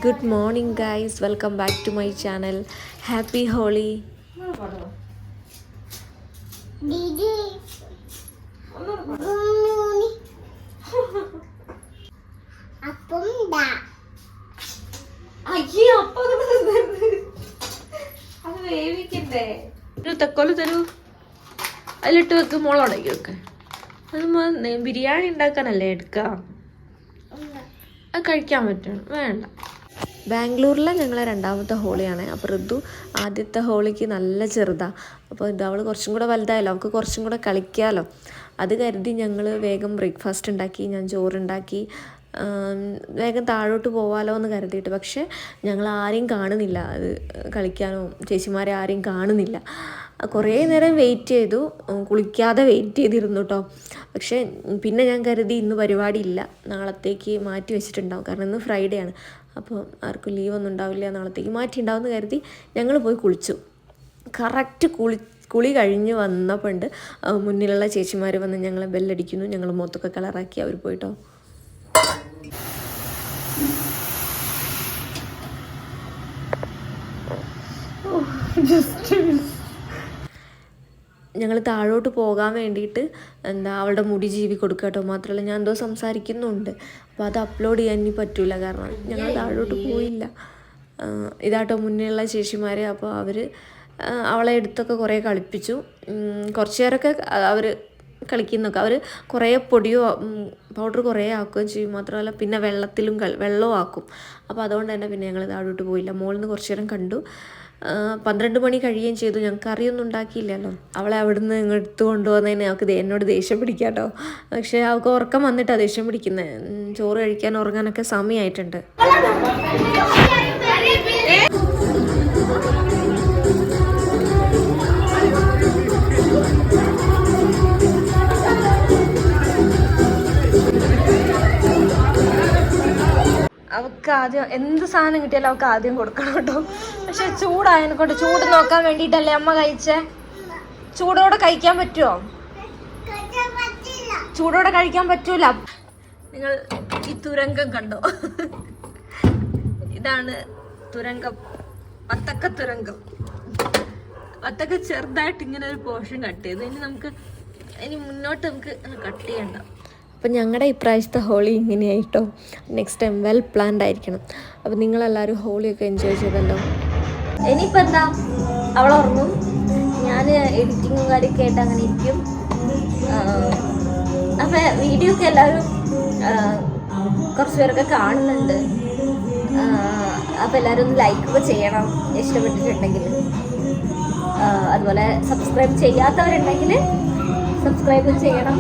Good morning guys, welcome back to my channel. Happy Holi. തക്കോല് തരൂ, അതിലിട്ട് വെക്ക്, മുളകടക്കി വെക്ക്. അത് ബിരിയാണി ഉണ്ടാക്കാനല്ലേ എടുക്കുക, അത് കഴിക്കാൻ പറ്റണം, വേണ്ട. ബാംഗ്ലൂരിലെ ഞങ്ങളെ രണ്ടാമത്തെ ഹോളിയാണ്. അപ്പോൾ ഋതു ആദ്യത്തെ ഹോളിക്ക് നല്ല ചെറുതാണ്. അപ്പോൾ ഇത് അവൾ കുറച്ചും കൂടെ വലുതായല്ലോ, അവൾക്ക് കുറച്ചും കൂടെ കളിക്കാമല്ലോ. അത് കരുതി ഞങ്ങൾ വേഗം ബ്രേക്ക്ഫാസ്റ്റ് ഉണ്ടാക്കി, ഞാൻ ചോറുണ്ടാക്കി, വേഗം താഴോട്ട് പോവാലോ എന്ന് കരുതിയിട്ട്. പക്ഷേ ഞങ്ങൾ ആരെയും കാണുന്നില്ല, അത് കളിക്കാനോ ചേച്ചിമാരെ ആരെയും കാണുന്നില്ല. കുറേ നേരം വെയിറ്റ് ചെയ്തു, കുളിക്കാതെ വെയിറ്റ് ചെയ്തിരുന്നു കേട്ടോ. പക്ഷേ പിന്നെ ഞാൻ കരുതി ഇന്ന് പരിപാടി ഇല്ല, നാളത്തേക്ക് മാറ്റി വെച്ചിട്ടുണ്ടാവും, കാരണം ഇന്ന് ഫ്രൈഡേ ആണ്. അപ്പോൾ ആർക്കും ലീവൊന്നും ഉണ്ടാവില്ല, നാളത്തേക്ക് മാറ്റി ഉണ്ടാവുമെന്ന് കരുതി ഞങ്ങൾ പോയി കുളിച്ചു. കറക്റ്റ് കുളി കഴിഞ്ഞ് വന്നപ്പോൾ മുന്നിലുള്ള ചേച്ചിമാർ വന്ന് ഞങ്ങളെ ബെല്ലടിക്കുന്നു. ഞങ്ങൾ മുഖത്തൊക്കെ കളറാക്കി അവർ പോയിട്ടോ. ഞങ്ങൾ താഴോട്ട് പോകാൻ വേണ്ടിയിട്ട് അവളുടെ മുടി ജീവി കൊടുക്കുക കേട്ടോ. മാത്രമല്ല ഞാൻ എന്തോ സംസാരിക്കുന്നുണ്ട്, അപ്പോൾ അത് അപ്ലോഡ് ചെയ്യാൻ ഇനി പറ്റില്ല, കാരണം ഞങ്ങൾ താഴോട്ട് പോയില്ല. ഇതാട്ടോ മുന്നിലുള്ള ചേച്ചിമാർ. അപ്പോൾ അവർ അവളെ എടുത്തൊക്കെ കുറേ കളിപ്പിച്ചു. കുറച്ച് നേരമൊക്കെ അവർ കളിക്കുന്നൊക്കെ, അവർ കുറേ പൊടിയോ പൗഡർ കുറേ ആക്കുകയും ചെയ്യും. മാത്രമല്ല പിന്നെ വെള്ളവും ആക്കും. അപ്പോൾ അതുകൊണ്ട് തന്നെ പിന്നെ ഞങ്ങൾ താഴോട്ട് പോയില്ല. മുകളിൽ നിന്ന് കുറച്ച് നേരം കണ്ടു. 12 മണി കഴിയുകയും ചെയ്തു. ഞങ്ങൾക്ക് കറിയൊന്നും ഉണ്ടാക്കിയില്ലല്ലോ. അവളെ അവിടുന്ന് ഇങ്ങോട്ട് കൊണ്ടുപോകുന്നതിന് അവൾക്ക് എന്നോട് ദേഷ്യം പിടിക്കാം കേട്ടോ. പക്ഷേ അവൾക്ക് ഉറക്കം വന്നിട്ടാണ് ദേഷ്യം പിടിക്കുന്നത്. ചോറ് കഴിക്കാൻ ഉറങ്ങാനൊക്കെ സമയമായിട്ടുണ്ട്. അവൾക്ക് ആദ്യം എന്ത് സാധനം കിട്ടിയാലും അവൾക്ക് ആദ്യം കൊടുക്കണം കേട്ടോ. പക്ഷെ ചൂടായതിനെ കൊണ്ട് ചൂട് നോക്കാൻ വേണ്ടിയിട്ടല്ലേ അമ്മ കഴിച്ചേ. ചൂടോടെ കഴിക്കാൻ പറ്റുമോ? ചൂടോടെ കഴിക്കാൻ പറ്റൂല. നിങ്ങൾ ഈ തുരങ്കം കണ്ടോ? ഇതാണ് തുരങ്കം, വത്തക്ക തുരങ്കം. വത്തക്ക ചെറുതായിട്ട് ഇങ്ങനെ ഒരു പോർഷൻ കട്ട് ചെയ്ത് ഇനി മുന്നോട്ട് നമുക്ക് കട്ട് ചെയ്യണ്ട. അപ്പം ഞങ്ങളുടെ ഇപ്രാവശ്യത്തെ ഹോളി ഇങ്ങനെയായിട്ടോ. നെക്സ്റ്റ് ടൈം വെൽ പ്ലാൻഡ് ആയിരിക്കണം. അപ്പോൾ നിങ്ങളെല്ലാവരും ഹോളിയൊക്കെ എൻജോയ് ചെയ്തല്ലോ. ഇനിയിപ്പോൾ എന്താ, അവൾ ഉറങ്ങും, ഞാൻ എഡിറ്റിങ്ങും കാര്യമൊക്കെ ആയിട്ട് അങ്ങനെ ഇരിക്കും. അപ്പോൾ വീഡിയോ ഒക്കെ എല്ലാവരും കുറച്ച് പേരൊക്കെ കാണുന്നുണ്ട്. അപ്പോൾ എല്ലാവരും ഒന്ന് ലൈക്കൊക്കെ ചെയ്യണം ഇഷ്ടപ്പെട്ടിട്ടുണ്ടെങ്കിൽ. അതുപോലെ സബ്സ്ക്രൈബ് ചെയ്യാത്തവരുണ്ടെങ്കിൽ സബ്സ്ക്രൈബ് ചെയ്യണം.